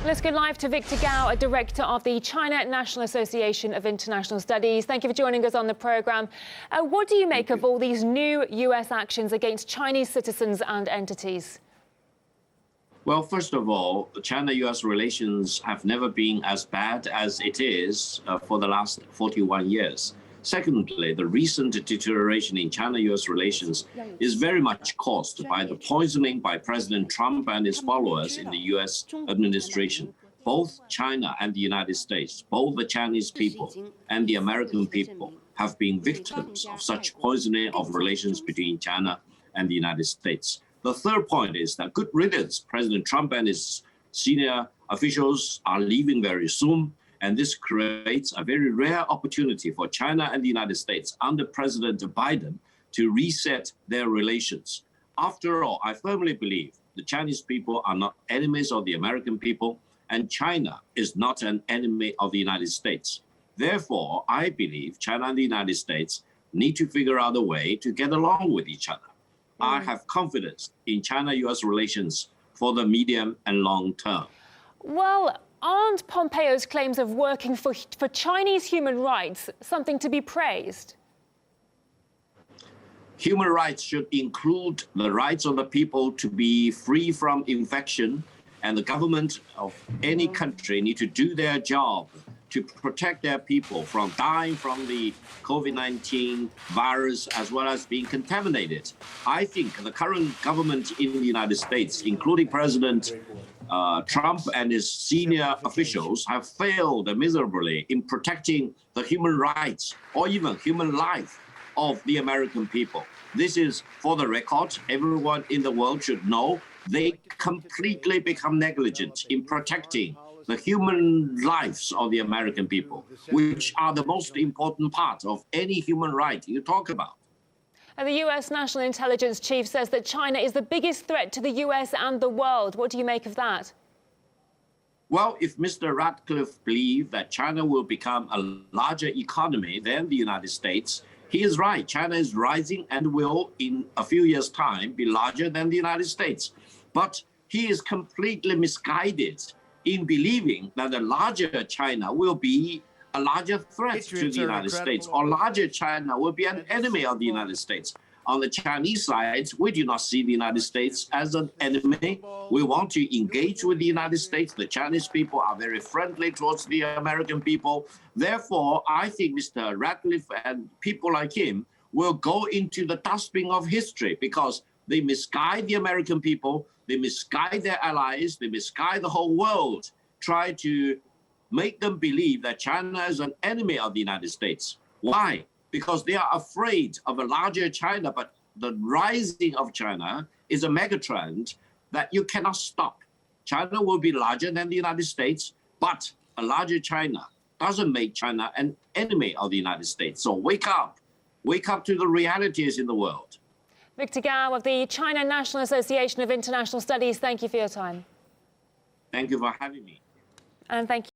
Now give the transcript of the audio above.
Let's go live to Victor Gao, a director of the China National Association of International Studies. Thank you for joining us on the programme. What do you make of all these new US actions against Chinese citizens and entities? Well, first of all, China-US relations have never been as bad as it is for the last 41 years. Secondly, the recent deterioration in China-US relations is very much caused by the poisoning by President Trump and his followers in the US administration. Both China and the United States, both the Chinese people and the American people have been victims of such poisoning of relations between China and the United States. The third point is that good riddance. President Trump and his senior officials are leaving very soon. And this creates a very rare opportunity for China and the United States under President Biden to reset their relations. After all, I firmly believe the Chinese people are not enemies of the American people, and China is not an enemy of the United States. Therefore, I believe China and the United States need to figure out a way to get along with each other. I have confidence in China-US relations for the medium and long term. Well, aren't Pompeo's claims of working for Chinese human rights something to be praised? Human rights should include the rights of the people to be free from infection, and the government of any country need to do their job to protect their people from dying from the COVID-19 virus as well as being contaminated. I think the current government in the United States, including President Trump and his senior officials, have failed miserably in protecting the human rights or even human life of the American people. This is for the record. Everyone in the world should know they completely become negligent in protecting the human lives of the American people, which are the most important part of any human right you talk about. And the US National Intelligence Chief says that China is the biggest threat to the US and the world. What do you make of that? Well, if Mr. Ratcliffe believes that China will become a larger economy than the United States, he is right. China is rising and will, in a few years' time, be larger than the United States. But he is completely misguided in believing that a larger China will be a larger threat to the United States, or larger China will be an enemy of the United States. On the Chinese side, we do not see the United States as an enemy. We want to engage with the United States. The Chinese people are very friendly towards the American people. Therefore, I think Mr. Ratcliffe and people like him will go into the dustbin of history because they misguide the American people, they misguide their allies, they misguide the whole world, try to make them believe that China is an enemy of the United States. Why? Because they are afraid of a larger China, but the rising of China is a megatrend that you cannot stop. China will be larger than the United States, but a larger China doesn't make China an enemy of the United States. So wake up to the realities in the world. Victor Gao of the China National Association of International Studies, thank you for your time. Thank you for having me. And thank you.